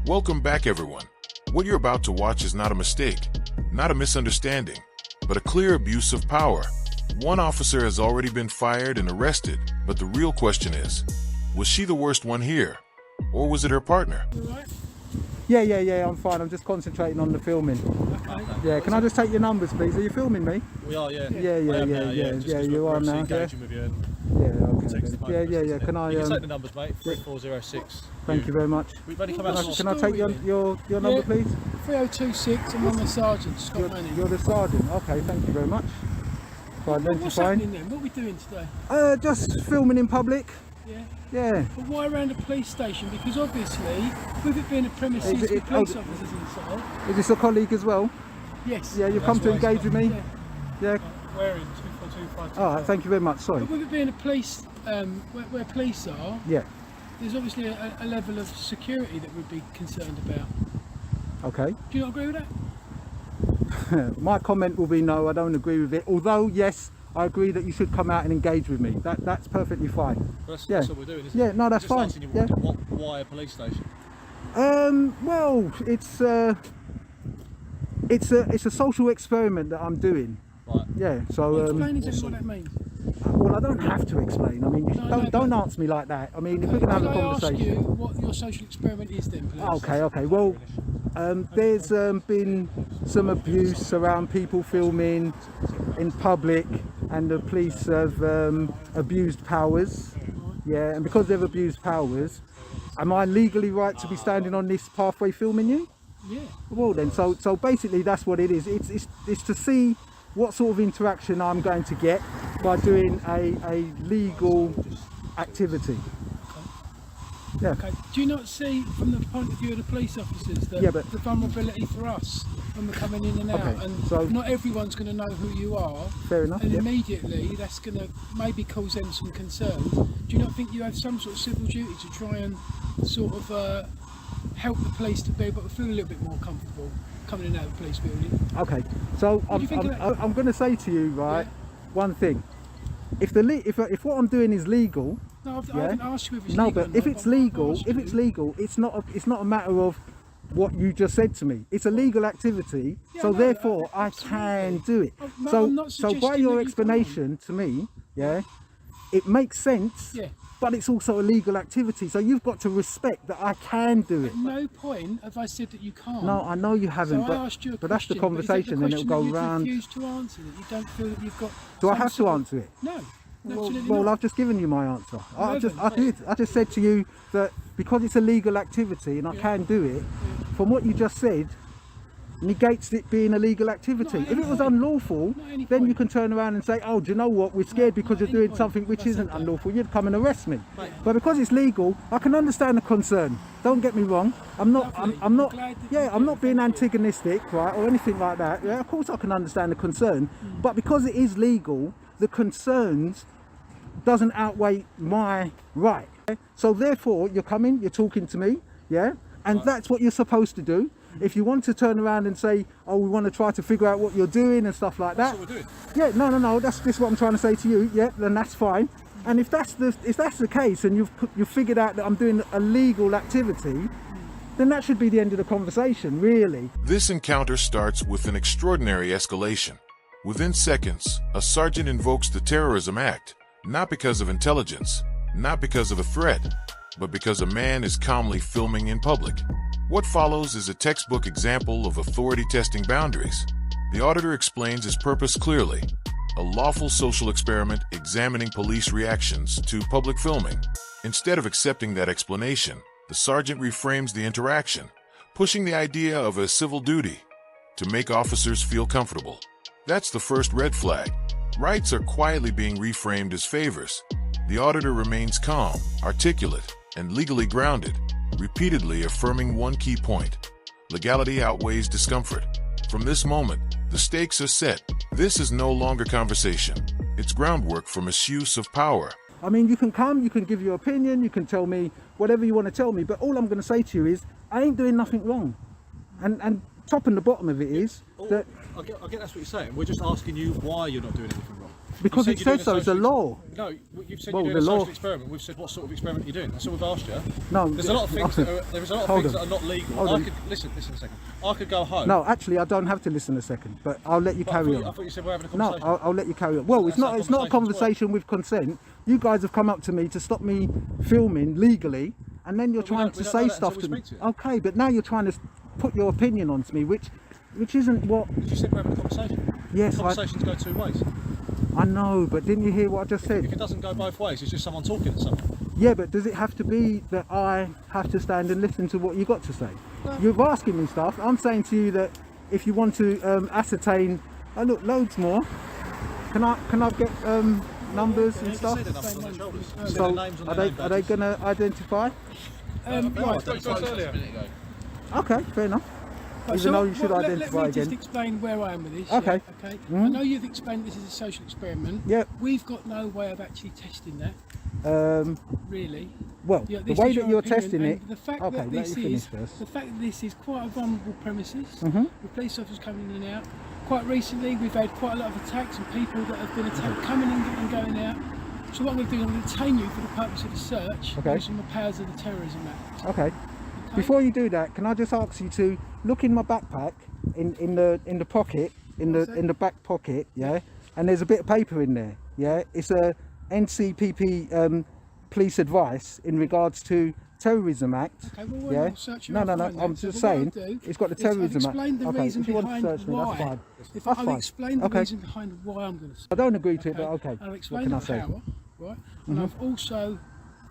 Welcome back, everyone. What you're about to watch is not a mistake, not a misunderstanding, but a clear abuse of power. One officer has already been fired and arrested, but the real question is, was she the worst one here? Or was it her partner? Yeah, I'm fine. I'm just concentrating on the filming. Okay. Yeah, can I just take your numbers, please? Are you filming me? We are, yeah. Yeah, you are now. Yeah, With you and okay. Yeah. Can I? you can take the numbers, mate. 3406. Thank you very much. We've only come out. Can I take your number, please? 3026, and I'm the sergeant, Scott Manning. You're the sergeant. Okay, thank you very much for What's identifying. happening then? What are we doing today? Just filming in public. Yeah. Yeah. But why around a police station? Because obviously, with it being a premises with police officers inside. Is this a colleague as well? Yes. Yeah, you've come to engage with me. Yeah. We're in 24252. All right, thank you very much. Sorry. But with it being a police, where police are, Yeah. there's obviously a level of security that we'd be concerned about. Okay. Do you not agree with that? My comment will be no, I don't agree with it. Although, yes, I agree that you should come out and engage with me. That's perfectly fine. That's Yeah. what we're doing, isn't Yeah, it? no, that's Just fine. asking you Yeah. why a police station? Well, it's a social experiment that I'm doing. Right. Yeah. So Explain exactly what that means. well, I don't have to explain. I mean, don't answer me like that. I mean, if we're gonna have a Could I ask conversation. you what your social experiment is then, please? Okay. Well, there's been some abuse around people filming in public, and the police have abused powers. Yeah, and because they've abused powers, am I legally right to be standing on this pathway filming you? Yeah. Well then, so basically that's what it is. It's to see what sort of interaction I'm going to get by doing a legal activity. Yeah. Okay. Do you not see, from the point of view of the police officers, that Yeah, but- the vulnerability for us when we're coming in and out, Okay, and so- not everyone's going to know who you are, Fair enough. and Yeah. immediately that's going to maybe cause them some concerns. Do you not think you have some sort of civil duty to try and sort of help the police to be able to feel a little bit more comfortable coming in and out of the police building? Okay. So do you think of that? I'm going to say to you, right, Yeah. one thing. If what I'm doing is legal. No, I Yeah. haven't asked you if it's No, legal. but if it's legal, it's not a matter of what you just said to me. It's a legal activity, Yeah, so no, therefore I absolutely. can do it. No, I'm not So by suggesting your that you explanation to me, yeah, it makes sense. Yeah. But it's also a legal activity, so you've got to respect that I can do it. At no point have I said that you can't. No, I know you haven't, So I asked you a but that's the question, but is that conversation, and it'll go question that round. you refuse to answer, that you don't feel that you've got. Do I some have to sort of- answer it? No, absolutely Well, not. I've just given you my answer. I haven't. just said to you that because it's a legal activity and I can do it, from what you just said, negates it being a legal activity. Not at If it any was point. unlawful, Not at any then you point. can turn around and say, oh, do you know what, we're scared because not you're at any doing point something which have I said isn't that. unlawful, you'd come and arrest me. Right. But because it's legal, I can understand the concern. Don't get me wrong. I'm not Lovely. I'm not I'm glad that yeah, you I'm do. not being Thank you. antagonistic, right, or anything like that. Yeah, of course I can understand the concern, but because it is legal, the concerns doesn't outweigh my right. So therefore, you're coming, you're talking to me, yeah, and that's what you're supposed to do. If you want to turn around and say, oh, we want to try to figure out what you're doing and stuff like that, That's what we're doing. yeah, no, that's just what I'm trying to say to you. Yeah, then that's fine. And if that's the case, and you've figured out that I'm doing a legal activity, then that should be the end of the conversation, really. This encounter starts with an extraordinary escalation. Within seconds, a sergeant invokes the Terrorism Act, not because of intelligence, not because of a threat, but because a man is calmly filming in public. What follows is a textbook example of authority testing boundaries. The auditor explains his purpose clearly: a lawful social experiment examining police reactions to public filming. Instead of accepting that explanation, the sergeant reframes the interaction, pushing the idea of a civil duty to make officers feel comfortable. That's the first red flag. Rights are quietly being reframed as favors. The auditor remains calm, articulate, and legally grounded, repeatedly affirming one key point: legality outweighs discomfort. From this moment, the stakes are set. This is no longer conversation. It's groundwork for misuse of power. I mean, you can come, you can give your opinion, you can tell me whatever you want to tell me, but all I'm going to say to you is, I ain't doing nothing wrong. And top and the bottom of it is that... I get that's what you're saying. We're just asking you why you're not doing anything wrong. because You it said you're says doing so. It's a law. No, you've said Well, you're doing the a law- social experiment. We've said what sort of experiment you're doing. That's all we've asked you. No, There's a lot of things. There's a lot of Hold things on. that are not legal. Hold I on. could listen a second. I could go home. No, actually, I don't have to listen a second, but I'll let you But carry I on. thought you said we're having a No, conversation. I'll let you carry on. Well, it's That's how not. It's not a conversations conversation with consent. You guys have come up to me to stop me filming legally, and then you're But we trying don't- we to don't know say that stuff until to we me. speak to you. Okay, but now you're trying to put your opinion onto me, which isn't what. You said we're having a conversation. Yes, Conversations go two ways. I know, but didn't you hear what I just If said? it doesn't go both ways, it's just someone talking at someone. Yeah, but does it have to be that I have to stand and listen to what you got to say? You're asking me stuff. I'm saying to you that if you want to ascertain, oh look, loads more. Can I get numbers and You stuff? said the numbers on the shoulders. You said So the names on are the they name are they badges. going to identify? No, I Right. spoke to us earlier. Okay, fair enough. Right, Even though you what- should let identify me just again. explain where I am with this. Okay. Yeah, okay. I know you've explained this is a social experiment. Yep. We've got no way of actually testing that, really. Well, Yeah, the this way is that your you're opinion, testing it. and the fact Okay, that let this you finish is first. the fact that this is quite a vulnerable premises, Mm-hmm. with police officers coming in and out. Quite recently, we've had quite a lot of attacks and people that have been attacked coming in and going out. So what I'm going to do is I'm going to detain you for the purpose of the search, Okay. using the powers of the Terrorism Act. Okay. Okay? Before you do that, can I just ask you to look in my backpack, in the pocket, in the back pocket, yeah? And there's a bit of paper in there, yeah? It's a NCPP police advice in regards to Terrorism Act. Okay, well, we'll yeah? search you No, and no, no. find that. I'm So just what I'll saying, do it's got the is I've Terrorism Act. explained the Okay, reason if you want to behind search me, why. that's fine. If That's I'll fine. explain the Okay. reason behind why I'm going to. I don't agree to it, but okay. I'll What explain can the I say? power, right? And I've also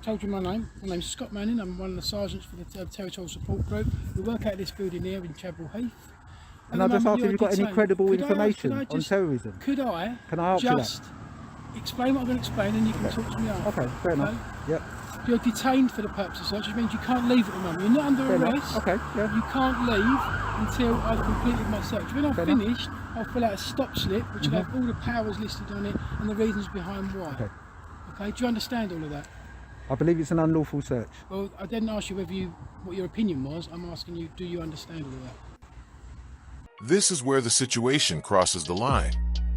told you my name. My name's Scott Manning. I'm one of the sergeants for the Territorial Support Group. We work out of this building here in Chapel Heath. And I just asked if you've got any credible information could I on just- terrorism. Could I? Can I ask you that? just explain what I'm going to explain, and you can talk to me after. Okay, fair enough. Yep, You're detained for the purpose of search, which means you can't leave at the moment. You're not under fair arrest. enough. Okay, yeah. You can't leave until I've completed my search. When I've Fair enough. finished, I'll fill out a stop slip, which will have all the powers listed on it and the reasons behind why. Okay. Okay, do you understand all of that? I believe it's an unlawful search. Well, I didn't ask you what your opinion was. I'm asking you, do you understand all of that? This is where the situation crosses the line.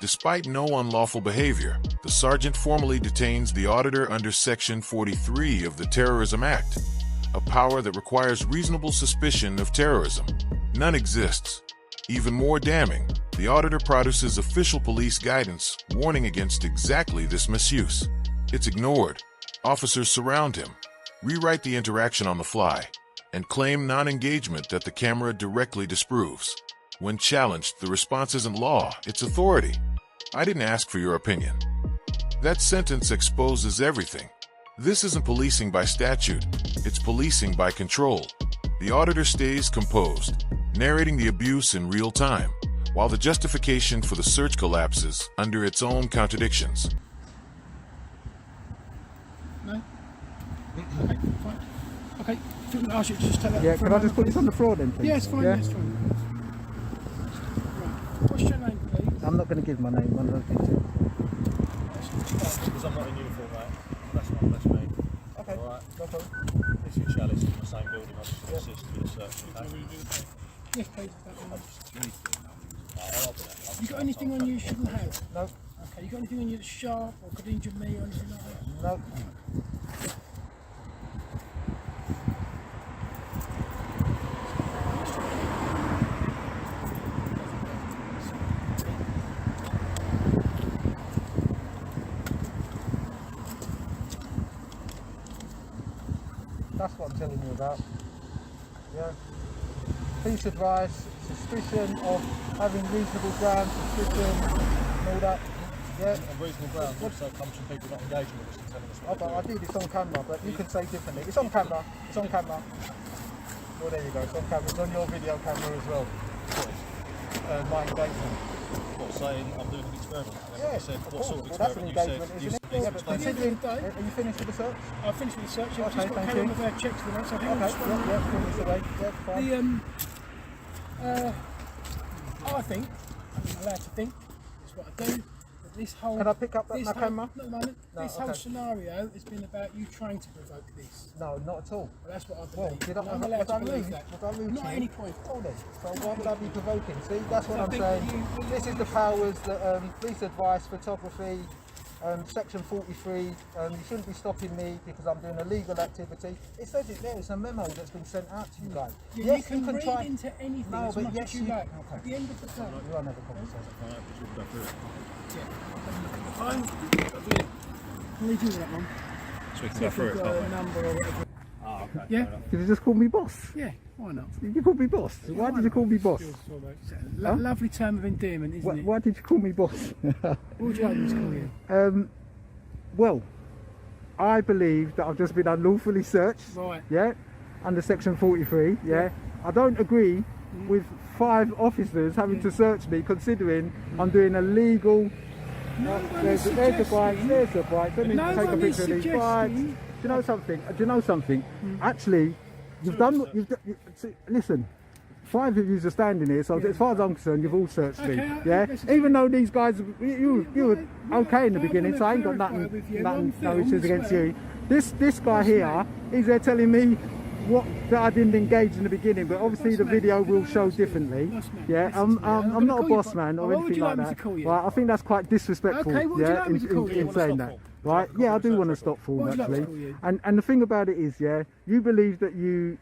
Despite no unlawful behavior, the sergeant formally detains the auditor under Section 43 of the Terrorism Act, a power that requires reasonable suspicion of terrorism. None exists. Even more damning, the auditor produces official police guidance warning against exactly this misuse. It's ignored. Officers surround him, rewrite the interaction on the fly, and claim non-engagement that the camera directly disproves. When challenged, the response isn't law, it's authority. I didn't ask for your opinion. That sentence exposes everything. This isn't policing by statute, it's policing by control. The auditor stays composed, narrating the abuse in real time, while the justification for the search collapses under its own contradictions. No? Okay, fine. Okay, I should just take that. Yeah, for can a I just put this on the floor then, please? Yeah, it's fine, Yeah? it's fine. Right. What's your name, please? I'm not going to give my name. I'm not going to. Because I'm not in uniform, mate. That's me. Okay. Alright. No problem. If you're challenged in the same building, I just assist with the search. Yes, please. That one. I'll do that. You got anything on you you shouldn't have? No, Okay, you got anything on you that's sharp or could injure me or anything like that? no. That's what I'm telling you about. Yeah. Police advice, suspicion of having reasonable grounds, suspicion, and all that. Yeah. On reasonable grounds also comes from people not engaging with us and telling us what Okay, I do this on camera, but you can say differently. It's on camera. It's on camera. Oh, there you go. It's on camera. It's on your video camera as well. My engagement. What, saying I'm doing an experiment? And then Yeah, you said, of what course. sort of Well, that's an experiment? You said, engagement, you isn't it? said, Yeah, but explain it. considering, Day. are you finished with the search? I've finished with the search. I've Okay, just got to thank carry on you. with our checks for that. So Okay, hang on, just one minute. yeah, finish away. Yeah, fine. I think, I'm allowed to think, it's what I do, that this whole. Can I pick up this my whole, camera? No, moment. No, This whole okay. scenario has been about you trying to provoke this. No, not at all. Well, that's what I believe. Well, did I, And I'm allowed was to I believe rude? that. Was I rude Not to at you? any point. Oh, then. So why would I be provoking? See, that's what I I'm think saying. you- This is the powers that police advice, photography, section 43. You shouldn't be stopping me because I'm doing a legal activity. It says it there. It's a memo that's been sent out to you guys. Yeah, Yes, you can read try. into anything No, as but much yes, as you you- like. okay. At the end of the day, You are never conversation. I'll leave you with that one. So we can See go if through we've it, got can't a we? number or whatever. Oh, okay. Yeah? fair enough. Did you just call me boss? Yeah, why not? You called me boss. Why did you call me boss? It's a lovely term of endearment, isn't it? Why did you call me boss? What would you like me to call you? Well, I believe that I've just been unlawfully searched. Right. Yeah, under section 43. Yeah, I don't agree with 5 officers having to search me, considering I'm doing a legal. There's the bikes. There's the bikes. Let me No take a one is picture of these bikes. suggesting- Do you know something? Do you know something? Actually, you've done. Listen. 5 of you are standing here, so as far as I'm concerned, you've all searched me. Okay, Yeah, let's- even though these guys, you were okay in the I beginning, so I ain't got wanna nothing, clarify with you, no on film issues as against well. you. This guy here, he's there telling me that I didn't engage in the beginning, but obviously the Boss man, video can will I show ask you- differently. boss man, Yeah, listen to me. I'm I'm gonna not a call you boss boss. man or What would anything you like like me that. to call you? Right, I think that's quite disrespectful. Okay, what would you yeah, like me to call you? in What saying would that. you Right, yeah, I do want to stop What form would you like me to actually. call you? And the thing about it is, yeah, you believe that you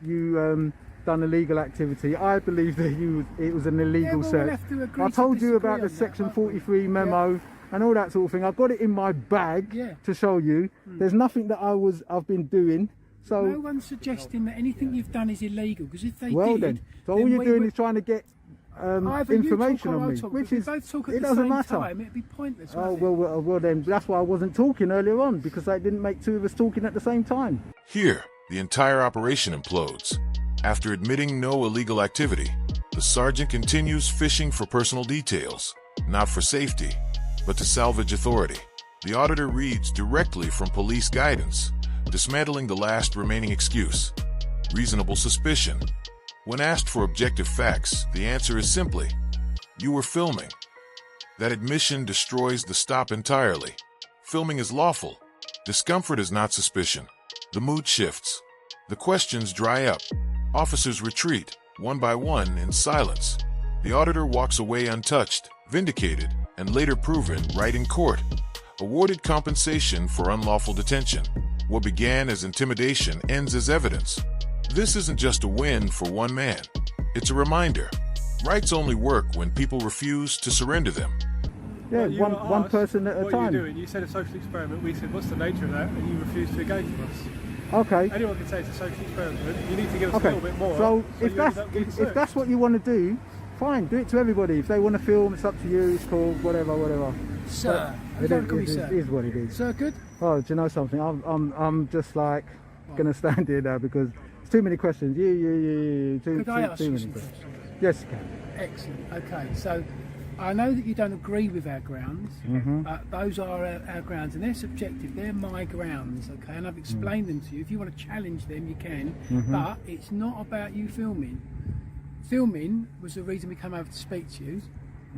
done illegal activity. I believe that it was an illegal Yeah, well, we'll search. have to agree I to told you disagree about on the that, section won't we? 43 memo and all that sort of thing. I've got it in my bag Yeah. to show you. There's nothing that I've been doing. So No one's suggesting that anything you've done is illegal, because if they well did, then, so all you're we doing would- is trying to get either you information talk or on I'll me, talk, which but if is we both talk at it the doesn't same matter. time, it'd be pointless. Oh wouldn't it? well then that's why I wasn't talking earlier on, because I didn't make 2 of us talking at the same time. Here, the entire operation implodes. After admitting no illegal activity, the sergeant continues fishing for personal details, not for safety, but to salvage authority. The auditor reads directly from police guidance, dismantling the last remaining excuse: reasonable suspicion. When asked for objective facts, the answer is simply, you were filming. That admission destroys the stop entirely. Filming is lawful. Discomfort is not suspicion. The mood shifts. The questions dry up. Officers retreat, one by one, in silence. The auditor walks away untouched, vindicated, and later proven right in court. Awarded compensation for unlawful detention. What began as intimidation ends as evidence. This isn't just a win for one man. It's a reminder. Rights only work when people refuse to surrender them. Yeah, But you one were asked person at a what time. You're doing. You said a social experiment. We said, what's the nature of that? And you refused to engage with us. Okay. Anyone can say it's a social experiment. You need to give us a Okay. little bit more. So if you that's ended up getting if searched. that's what you want to do, fine, do it to everybody. If they want to film, it's up to you. It's cool, whatever. Sir, I It don't call you is, sir. it is what it is. Sir, good? Oh, do you know something? I'm just like gonna stand here now because it's too many questions. You. Too Could I ask too you many some questions. questions? Yes, you can. Excellent. Okay, so I know that you don't agree with our grounds. Those are our grounds, and they're subjective. They're my grounds, okay? And I've explained them to you. If you want to challenge them, you can. But it's not about you filming. Filming was the reason we came over to speak to you.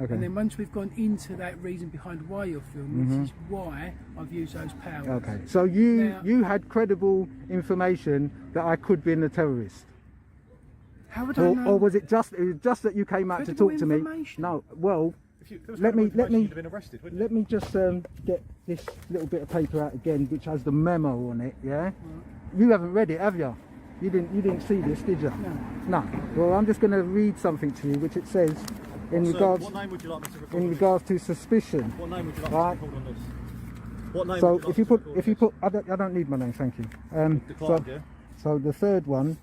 Okay. And then once we've gone into that reason behind why you're filming, this is why I've used those powers. Okay. So Now- you had credible information that I could be a terrorist. How would I know? Or was it just that you came out to Credible talk to me? information? No. Well, If you, if there was let credible me- information, you'd have been arrested, wouldn't you? let me just get this little bit of paper out again, which has the memo on it. Yeah. You haven't read it, have you? You didn't see this, did you? No. Well, I'm just going to read something to you, which it says in regards What name would you like me to record in on this? regards to suspicion. What name would you like Right. me to record on this? What name So would you like if you me to put record if on you this? put I don't need my name, thank you. Declined, yeah? So the third one,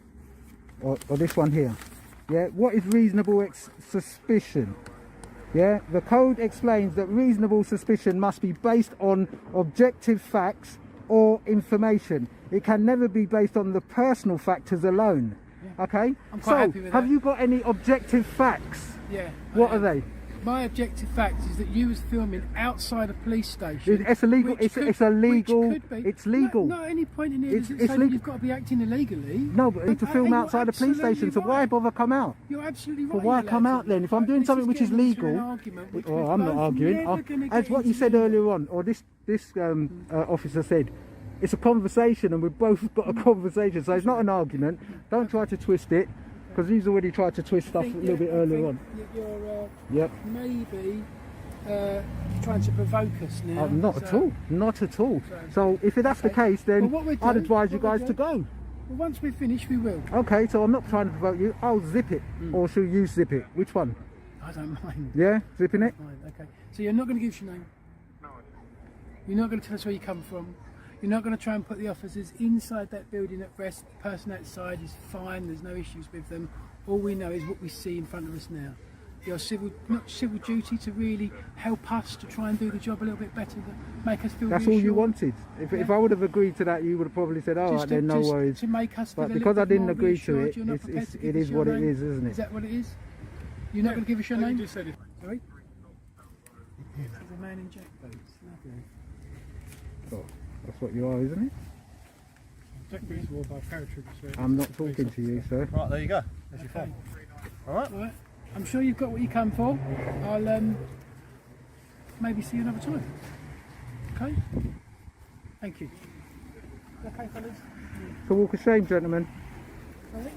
or this one here, yeah. What is reasonable suspicion? Yeah, the code explains that reasonable suspicion must be based on objective facts or information. It can never be based on the personal factors alone. Okay. I'm quite So happy with have that. you got any objective facts? Yeah. What are they? My objective fact is that you was filming outside a police station. It's illegal. which It's illegal. Which could be. It's legal. Not at any point in here It's- does it it's say that legal. you've got to be acting illegally. No, but to film And you're outside a police absolutely station. So why right. bother come out? You're absolutely right. But why you're come allowed out to. then? If I'm doing This something which is getting into an legal, argument which well, we're I'm not both arguing. never gonna As get what you into said either. earlier on, or this officer said, it's a conversation, and we've both got a conversation. So it's not an argument. Don't try to twist it, because he's already tried to twist stuff a little bit earlier on. You're Yep. maybe trying to provoke us now. Not at all. Not at all. So if that's the Okay. case, then Well, what we'll I'd do- advise you what we'll guys to do- go. Well, once we finish, we will. Okay, so I'm not trying to provoke you. I'll zip it, or should you zip it? Which one? I don't mind. Yeah, zipping it. Fine, okay. So you're not going to give us your name? No. You're not going to tell us where you come from? You're not going to try and put the officers inside that building at rest? The person outside is fine, there's no issues with them. All we know is what we see in front of us now. Your not civil duty to really help us to try and do the job a little bit better, to make us feel That's all you reassured. wanted. If I would have agreed to that, you would have probably said, "All right, then no worries." To make us feel But a because little I bit didn't more agree to reassured, it, you're not prepared to give it us is your what it name? is, isn't it? Is that what it is? You're not going to give us your You name? just said it. Sorry? There's a man in jack boots. Lovely. Oh, that's what you are, isn't it? Jack boots wore by paratroopers. I'm not talking to you, sir. Right, there you go. There's your phone. Alright? Right. I'm sure you've got what you come for. I'll maybe see you another time. Okay? Thank you. Okay, fellas? It's a walk of shame, gentlemen. All right.